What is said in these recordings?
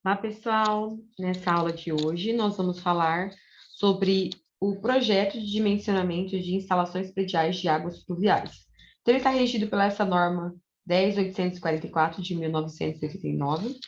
Olá, pessoal! Nessa aula de hoje, nós vamos falar sobre o projeto de dimensionamento de instalações prediais de águas pluviais. Então, ele está regido pela essa norma 10.844 de 1989,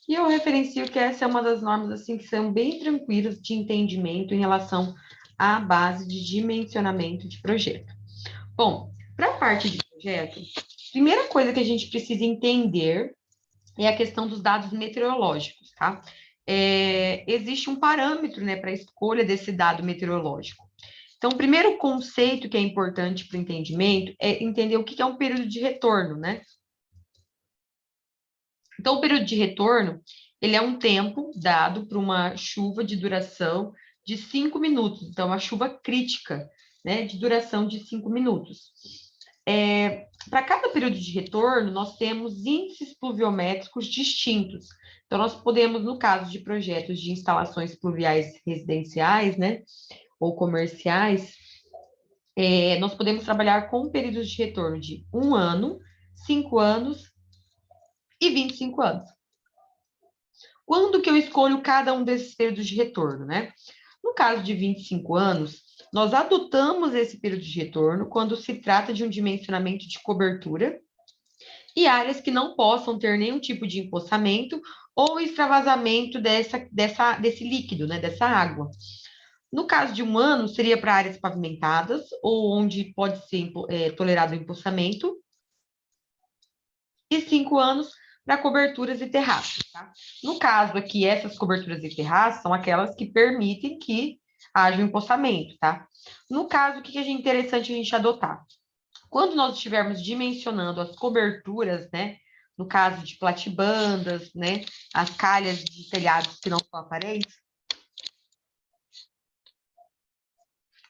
e eu referencio que essa é uma das normas assim, que são bem tranquilas de entendimento em relação à base de dimensionamento de projeto. Bom, para a parte de projeto, primeira coisa que a gente precisa entender é a questão dos dados meteorológicos, tá? Existe um parâmetro, né, para a escolha desse dado meteorológico. Então, o primeiro conceito que é importante para o entendimento é entender o que é um período de retorno, né? Então, o período de retorno, ele é um tempo dado para uma chuva de duração de 5 minutos. Então, uma chuva crítica, né, de duração de 5 minutos. Para cada período de retorno, nós temos índices pluviométricos distintos. Então, nós podemos, no caso de projetos de instalações pluviais residenciais, né, ou comerciais, nós podemos trabalhar com períodos de retorno de 1 ano, 5 anos e 25 anos. Quando que eu escolho cada um desses períodos de retorno, né? No caso de 25 anos, nós adotamos esse período de retorno quando se trata de um dimensionamento de cobertura e áreas que não possam ter nenhum tipo de empoçamento ou extravasamento desse líquido, né, dessa água. No caso de 1 ano, seria para áreas pavimentadas ou onde pode ser tolerado o empoçamento, e 5 anos para coberturas e terraços. Tá? No caso aqui, essas coberturas e terraços são aquelas que permitem que haja um empoçamento, tá? No caso, o que é interessante a gente adotar? Quando nós estivermos dimensionando as coberturas, né, no caso de platibandas, né, as calhas de telhados que não são aparentes,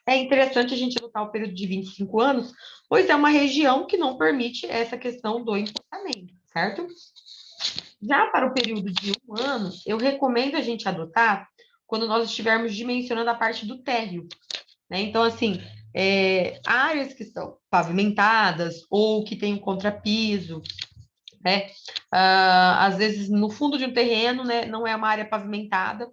é interessante a gente adotar o período de 25 anos, pois é uma região que não permite essa questão do empoçamento, certo? Já para o período de 1 ano, eu recomendo a gente adotar quando nós estivermos dimensionando a parte do térreo, né? Então, assim, áreas que são pavimentadas ou que tem um contrapiso, né? Às vezes, no fundo de um terreno, né, não é uma área pavimentada,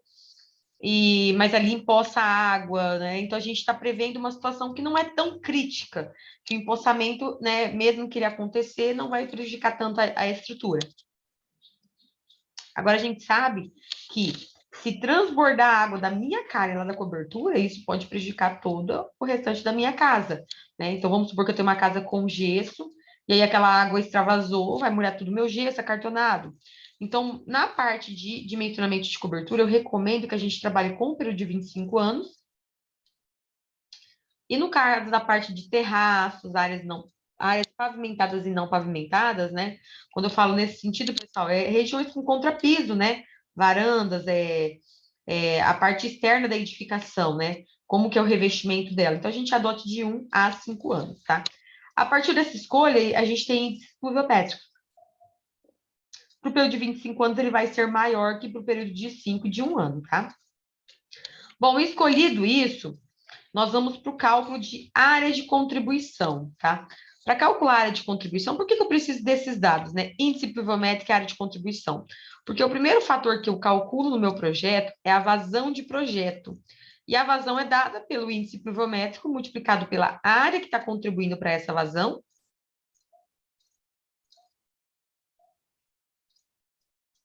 mas ali empoça água, né? Então, a gente está prevendo uma situação que não é tão crítica, que o empoçamento, né, mesmo que ele acontecer, não vai prejudicar tanto a estrutura. Agora, a gente sabe que se transbordar a água da minha casa lá da cobertura, isso pode prejudicar todo o restante da minha casa, né? Então, vamos supor que eu tenho uma casa com gesso, e aí aquela água extravasou, vai molhar tudo o meu gesso acartonado. Então, na parte de dimensionamento de cobertura, eu recomendo que a gente trabalhe com um período de 25 anos. E no caso da parte de terraços, áreas pavimentadas e não pavimentadas, né? Quando eu falo nesse sentido, pessoal, regiões com contrapiso, né? Varandas, a parte externa da edificação, né? Como que é o revestimento dela. Então, a gente adota de 1 a 5 anos, tá? A partir dessa escolha, a gente tem índices pluviométricos. Para o período de 25 anos, ele vai ser maior que para o período de 5 e de 1 ano, tá? Bom, escolhido isso, nós vamos para o cálculo de área de contribuição, tá? Para calcular a área de contribuição, por que eu preciso desses dados, né? Índice pluviométrico e área de contribuição. Porque o primeiro fator que eu calculo no meu projeto é a vazão de projeto. E a vazão é dada pelo índice pluviométrico multiplicado pela área que está contribuindo para essa vazão,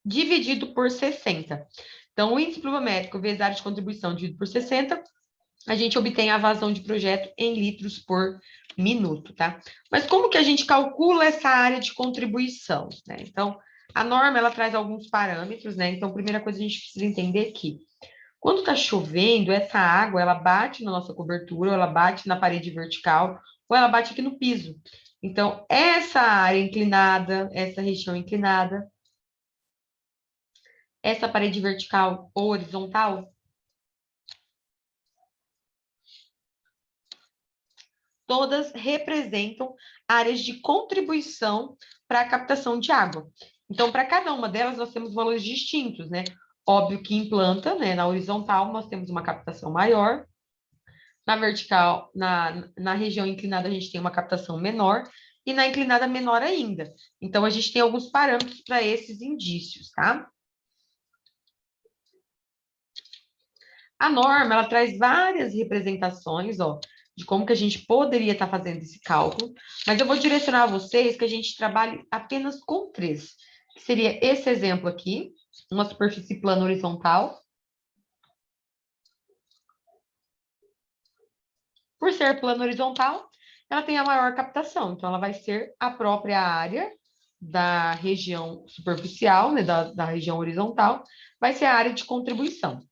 dividido por 60. Então, o índice pluviométrico vezes a área de contribuição dividido por 60, a gente obtém a vazão de projeto em litros por minuto, tá? Mas como que a gente calcula essa área de contribuição, né? Então, a norma, ela traz alguns parâmetros, né? Então, a primeira coisa a gente precisa entender que quando está chovendo, essa água, ela bate na nossa cobertura, ou ela bate na parede vertical, ou ela bate aqui no piso. Então, essa área inclinada, essa região inclinada, essa parede vertical ou horizontal, todas representam áreas de contribuição para a captação de água. Então, para cada uma delas, nós temos valores distintos, né? Óbvio que em planta, né, na horizontal, nós temos uma captação maior, na vertical, na região inclinada, a gente tem uma captação menor, e na inclinada, menor ainda. Então, a gente tem alguns parâmetros para esses indícios, tá? A norma, ela traz várias representações, ó, de como que a gente poderia estar fazendo esse cálculo, mas eu vou direcionar a vocês que a gente trabalhe apenas com três, que seria esse exemplo aqui, uma superfície plana horizontal. Por ser plano horizontal, ela tem a maior captação, então ela vai ser a própria área da região superficial, né, da região horizontal, vai ser a área de contribuição.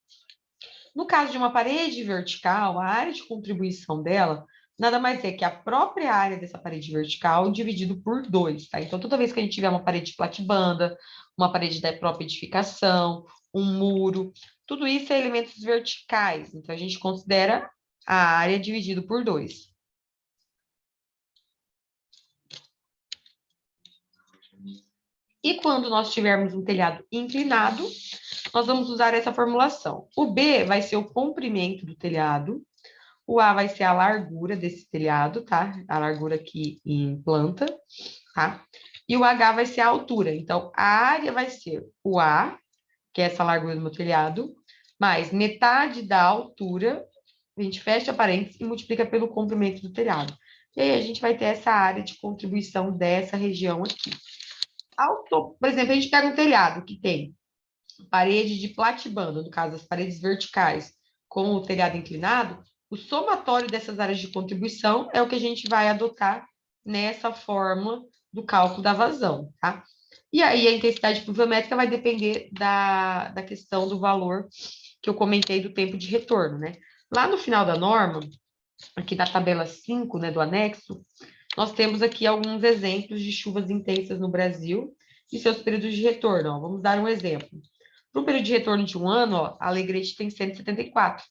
No caso de uma parede vertical, a área de contribuição dela nada mais é que a própria área dessa parede vertical dividido por 2, tá? Então, toda vez que a gente tiver uma parede de platibanda, uma parede da própria edificação, um muro, tudo isso é elementos verticais. Então, a gente considera a área dividido por 2. E quando nós tivermos um telhado inclinado, nós vamos usar essa formulação. O B vai ser o comprimento do telhado, o A vai ser a largura desse telhado, tá? A largura aqui em planta, tá? E o H vai ser a altura. Então, a área vai ser o A, que é essa largura do meu telhado, mais metade da altura, a gente fecha parênteses e multiplica pelo comprimento do telhado. E aí, a gente vai ter essa área de contribuição dessa região aqui. Por exemplo, a gente pega um telhado que tem parede de platibanda, no caso, as paredes verticais com o telhado inclinado, o somatório dessas áreas de contribuição é o que a gente vai adotar nessa fórmula do cálculo da vazão, tá? E aí a intensidade pluviométrica vai depender da questão do valor que eu comentei do tempo de retorno, né? Lá no final da norma, aqui na tabela 5, né, do anexo, nós temos aqui alguns exemplos de chuvas intensas no Brasil e seus períodos de retorno. Ó. Vamos dar um exemplo. Para o período de retorno de um ano, ó, a Alegrete tem 174.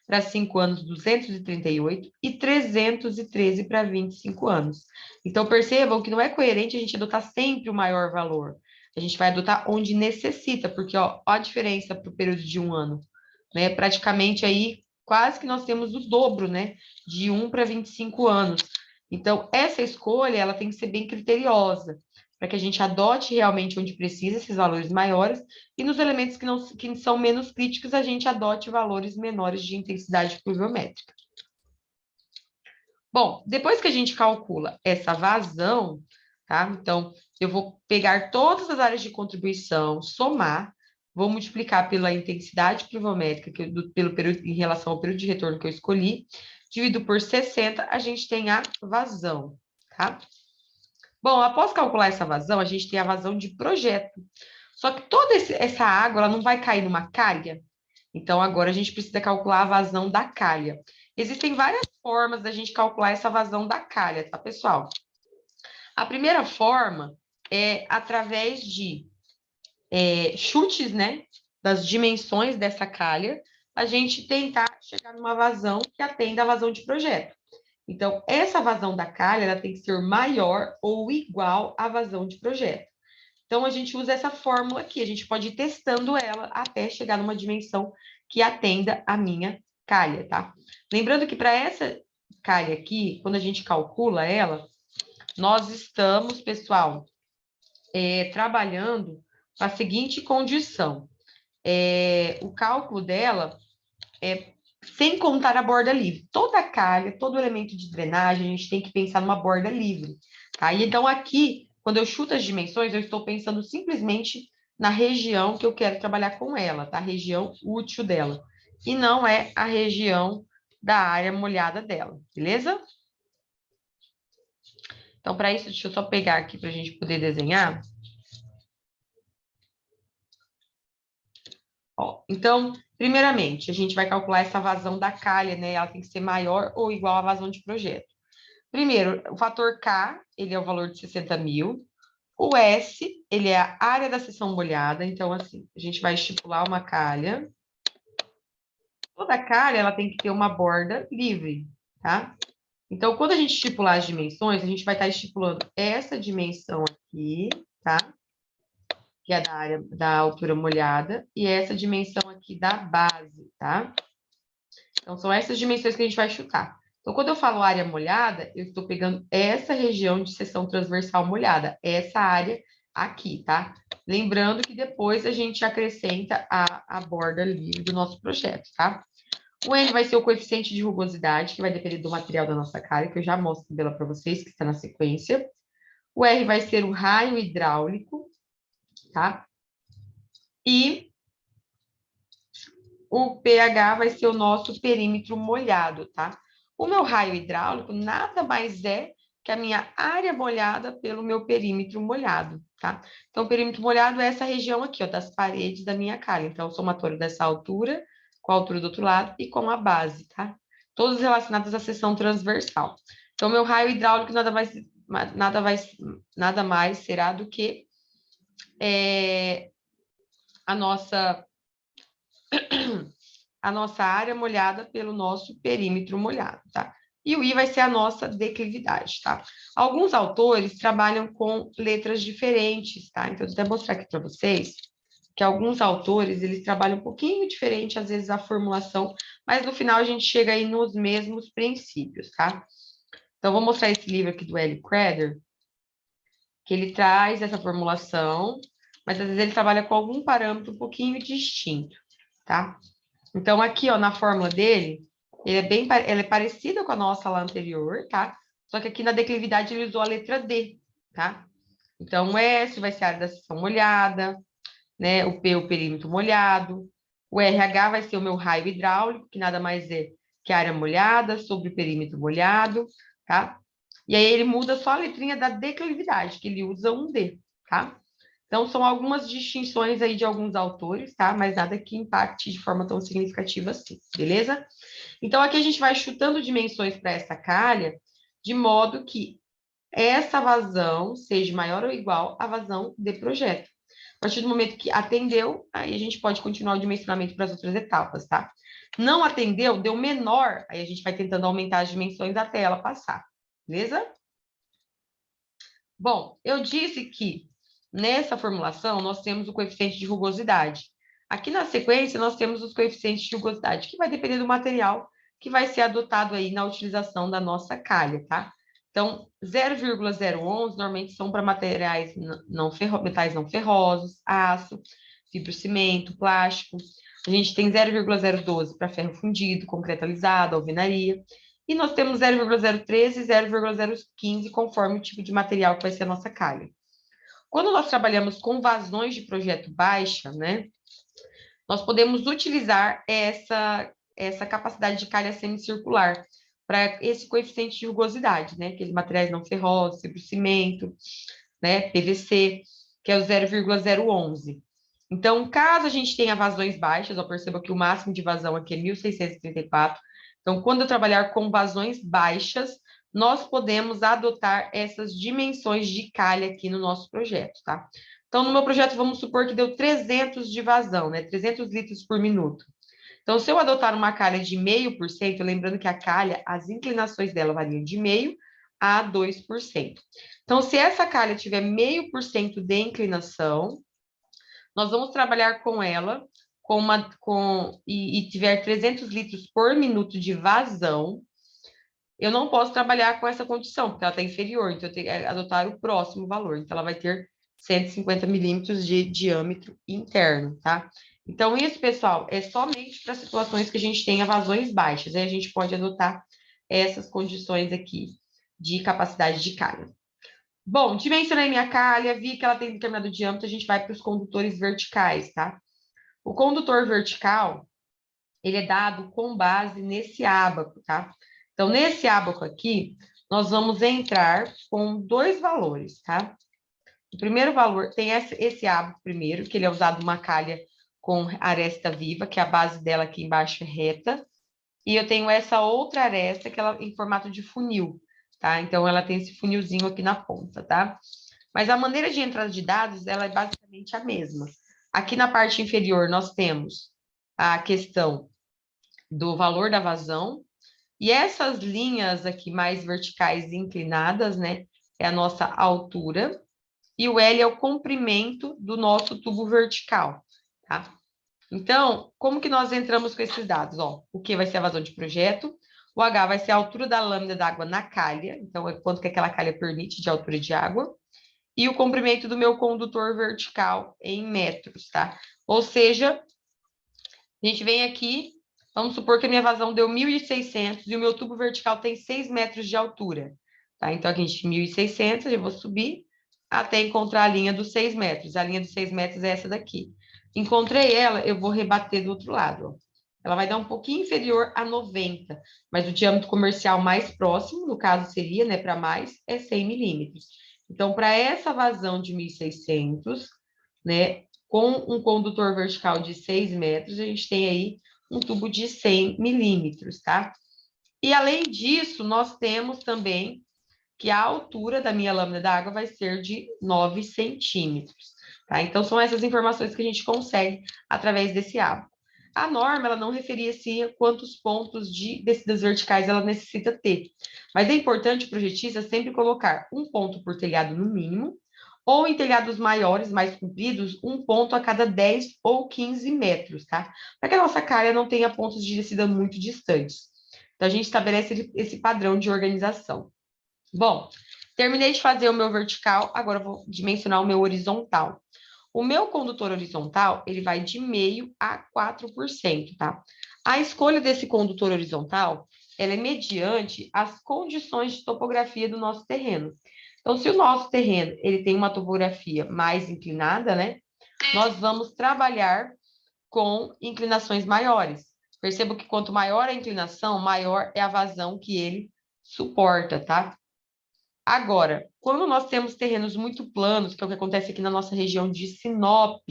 Para 5 anos, 238. E 313 para 25 anos. Então, percebam que não é coerente a gente adotar sempre o maior valor. A gente vai adotar onde necessita, porque ó a diferença para o período de um ano. Né? Praticamente aí, quase que nós temos o dobro, né? De 1 para 25 anos. Então, essa escolha, ela tem que ser bem criteriosa, para que a gente adote realmente onde precisa esses valores maiores, e nos elementos que são menos críticos, a gente adote valores menores de intensidade pluviométrica. Bom, depois que a gente calcula essa vazão, tá? Então, eu vou pegar todas as áreas de contribuição, somar, vou multiplicar pela intensidade pluviométrica pelo período, em relação ao período de retorno que eu escolhi, dividido por 60, a gente tem a vazão, tá? Bom, após calcular essa vazão, a gente tem a vazão de projeto. Só que toda essa água, ela não vai cair numa calha. Então, agora a gente precisa calcular a vazão da calha. Existem várias formas da gente calcular essa vazão da calha, tá, pessoal? A primeira forma é através de chutes, né, das dimensões dessa calha, a gente tentar chegar numa vazão que atenda à vazão de projeto. Então, essa vazão da calha, ela tem que ser maior ou igual à vazão de projeto. Então, a gente usa essa fórmula aqui, a gente pode ir testando ela até chegar numa dimensão que atenda a minha calha, tá? Lembrando que para essa calha aqui, quando a gente calcula ela, nós estamos, pessoal, trabalhando com a seguinte condição. O cálculo dela é sem contar a borda livre. Toda calha, todo elemento de drenagem, a gente tem que pensar numa borda livre, tá? E então, aqui, quando eu chuto as dimensões, eu estou pensando simplesmente na região que eu quero trabalhar com ela, tá? A região útil dela. E não é a região da área molhada dela, beleza? Então, para isso, deixa eu só pegar aqui para a gente poder desenhar. Ó, então, primeiramente, a gente vai calcular essa vazão da calha, né? Ela tem que ser maior ou igual à vazão de projeto. Primeiro, o fator K, ele é o valor de 60 mil. O S, ele é a área da seção molhada. Então, assim, a gente vai estipular uma calha. Toda calha, ela tem que ter uma borda livre, tá? Então, quando a gente estipular as dimensões, a gente vai estar estipulando essa dimensão aqui, tá? Que é da área da altura molhada, e essa dimensão aqui da base, tá? Então, são essas dimensões que a gente vai chutar. Então, quando eu falo área molhada, eu estou pegando essa região de seção transversal molhada, essa área aqui, tá? Lembrando que depois a gente acrescenta a borda livre do nosso projeto, tá? O N vai ser o coeficiente de rugosidade, que vai depender do material da nossa calha, que eu já mostro dela para vocês, que está na sequência. O R vai ser o raio hidráulico, tá? E o pH vai ser o nosso perímetro molhado, tá? O meu raio hidráulico nada mais é que a minha área molhada pelo meu perímetro molhado, tá? Então, o perímetro molhado é essa região aqui, ó, das paredes da minha calha. Então, o somatório dessa altura, com a altura do outro lado e com a base, tá? Todos relacionados à seção transversal. Então, meu raio hidráulico nada mais será do que a nossa área molhada pelo nosso perímetro molhado, tá? E o I vai ser a nossa declividade, tá? Alguns autores trabalham com letras diferentes, tá? Então, eu vou até mostrar aqui para vocês que alguns autores, eles trabalham um pouquinho diferente, às vezes, a formulação, mas no final a gente chega aí nos mesmos princípios, tá? Então, vou mostrar esse livro aqui do Hélio Crader, que ele traz essa formulação, mas às vezes ele trabalha com algum parâmetro um pouquinho distinto, tá? Então, aqui, ó, na fórmula dele, ela é parecida com a nossa lá anterior, tá? Só que aqui na declividade ele usou a letra D, tá? Então, o S vai ser a área da seção molhada, né? O P, o perímetro molhado. O RH vai ser o meu raio hidráulico, que nada mais é que a área molhada sobre o perímetro molhado, tá? E aí ele muda só a letrinha da declividade, que ele usa um D, tá? Então, são algumas distinções aí de alguns autores, tá? Mas nada que impacte de forma tão significativa assim, beleza? Então, aqui a gente vai chutando dimensões para essa calha, de modo que essa vazão seja maior ou igual à vazão de projeto. A partir do momento que atendeu, aí a gente pode continuar o dimensionamento para as outras etapas, tá? Não atendeu, deu menor, aí a gente vai tentando aumentar as dimensões até ela passar, beleza? Bom, eu disse que nessa formulação nós temos o coeficiente de rugosidade. Aqui na sequência nós temos os coeficientes de rugosidade, que vai depender do material que vai ser adotado aí na utilização da nossa calha, tá? Então, 0,011 normalmente são para materiais metais não ferrosos, aço, fibrocimento, plástico. A gente tem 0,012 para ferro fundido, concreto alisado, alvenaria. E nós temos 0,013 e 0,015, conforme o tipo de material que vai ser a nossa calha. Quando nós trabalhamos com vazões de projeto baixa, né, nós podemos utilizar essa capacidade de calha semicircular para esse coeficiente de rugosidade, né, aqueles materiais não ferrosos, fibrocimento, né, PVC, que é o 0,011. Então, caso a gente tenha vazões baixas, eu percebo que o máximo de vazão aqui é 1.634. Então, quando eu trabalhar com vazões baixas, nós podemos adotar essas dimensões de calha aqui no nosso projeto, tá? Então, no meu projeto, vamos supor que deu 300 de vazão, né? 300 litros por minuto. Então, se eu adotar uma calha de 0,5%, lembrando que a calha, as inclinações dela variam de 0,5% a 2%. Então, se essa calha tiver 0,5% de inclinação, nós vamos trabalhar com ela e tiver 300 litros por minuto de vazão, eu não posso trabalhar com essa condição, porque ela está inferior, então eu tenho que adotar o próximo valor. Então, ela vai ter 150 milímetros de diâmetro interno, tá? Então, isso, pessoal, é somente para situações que a gente tenha vazões baixas. Aí a gente pode adotar essas condições aqui de capacidade de calha. Bom, dimensionei minha calha, vi que ela tem determinado diâmetro, a gente vai para os condutores verticais, tá? O condutor vertical, ele é dado com base nesse ábaco, tá? Então, nesse ábaco aqui, nós vamos entrar com dois valores, tá? O primeiro valor tem esse ábaco primeiro, que ele é usado uma calha com aresta viva, que a base dela aqui embaixo é reta, e eu tenho essa outra aresta que ela em formato de funil, tá? Então, ela tem esse funilzinho aqui na ponta, tá? Mas a maneira de entrada de dados, ela é basicamente a mesma. Aqui na parte inferior, nós temos a questão do valor da vazão, e essas linhas aqui mais verticais e inclinadas, né, é a nossa altura, e o L é o comprimento do nosso tubo vertical, tá? Então, como que nós entramos com esses dados? Ó, o Q vai ser a vazão de projeto, o H vai ser a altura da lâmina d'água na calha, então é quanto que aquela calha permite de altura de água, e o comprimento do meu condutor vertical em metros, tá? Ou seja, a gente vem aqui Vamos supor que a minha vazão deu 1.600 e o meu tubo vertical tem 6 metros de altura. Tá? Então, aqui a gente 1.600, eu vou subir até encontrar a linha dos 6 metros. A linha dos 6 metros é essa daqui. Encontrei ela, eu vou rebater do outro lado. Ó. Ela vai dar um pouquinho inferior a 90, mas o diâmetro comercial mais próximo, no caso seria, né, para mais, é 100 milímetros. Então, para essa vazão de 1.600, né, com um condutor vertical de 6 metros, a gente tem aí um tubo de 100 milímetros, tá? E além disso, nós temos também que a altura da minha lâmina d'água vai ser de 9 centímetros, tá? Então, são essas informações que a gente consegue através desse ábaco. A norma, ela não referia, assim, a quantos pontos de descidas verticais ela necessita ter, mas é importante o projetista sempre colocar um ponto por telhado no mínimo, ou em telhados maiores, mais compridos, um ponto a cada 10 ou 15 metros, tá? Para que a nossa calha não tenha pontos de descida muito distantes. Então, a gente estabelece esse padrão de organização. Bom, terminei de fazer o meu vertical, agora eu vou dimensionar o meu horizontal. O meu condutor horizontal, ele vai de meio a 4%, tá? A escolha desse condutor horizontal, ela é mediante as condições de topografia do nosso terreno. Então, se o nosso terreno, ele tem uma topografia mais inclinada, né? Nós vamos trabalhar com inclinações maiores. Perceba que quanto maior a inclinação, maior é a vazão que ele suporta, tá? Agora, quando nós temos terrenos muito planos, que é o que acontece aqui na nossa região de Sinop,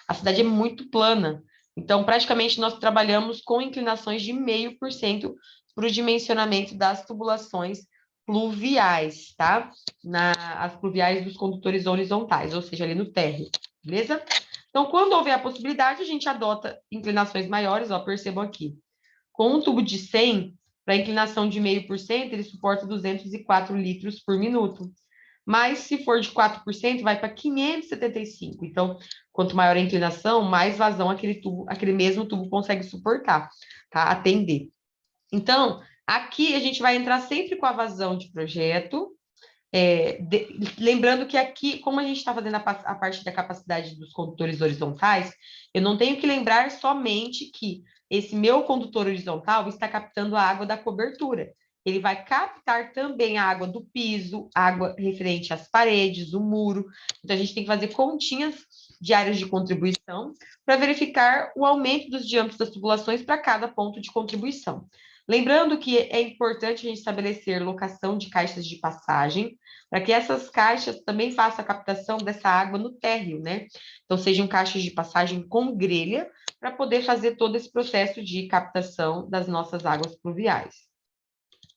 a cidade é muito plana. Então, praticamente, nós trabalhamos com inclinações de 0,5% para o dimensionamento das tubulações pluviais, tá? As pluviais dos condutores horizontais, ou seja, ali no térreo, beleza? Então, quando houver a possibilidade, a gente adota inclinações maiores, ó, percebam aqui. Com um tubo de 100, para inclinação de 0,5%, ele suporta 204 litros por minuto. Mas se for de 4%, vai para 575. Então, quanto maior a inclinação, mais vazão aquele mesmo tubo consegue suportar, tá? Atender. Então, aqui a gente vai entrar sempre com a vazão de projeto, lembrando que aqui, como a gente está fazendo a parte da capacidade dos condutores horizontais, eu não tenho que lembrar somente que esse meu condutor horizontal está captando a água da cobertura. Ele vai captar também a água do piso, água referente às paredes, o muro. Então, a gente tem que fazer continhas de áreas de contribuição para verificar o aumento dos diâmetros das tubulações para cada ponto de contribuição. Lembrando que é importante a gente estabelecer locação de caixas de passagem, para que essas caixas também façam a captação dessa água no térreo, né? Então, sejam caixas de passagem com grelha, para poder fazer todo esse processo de captação das nossas águas pluviais.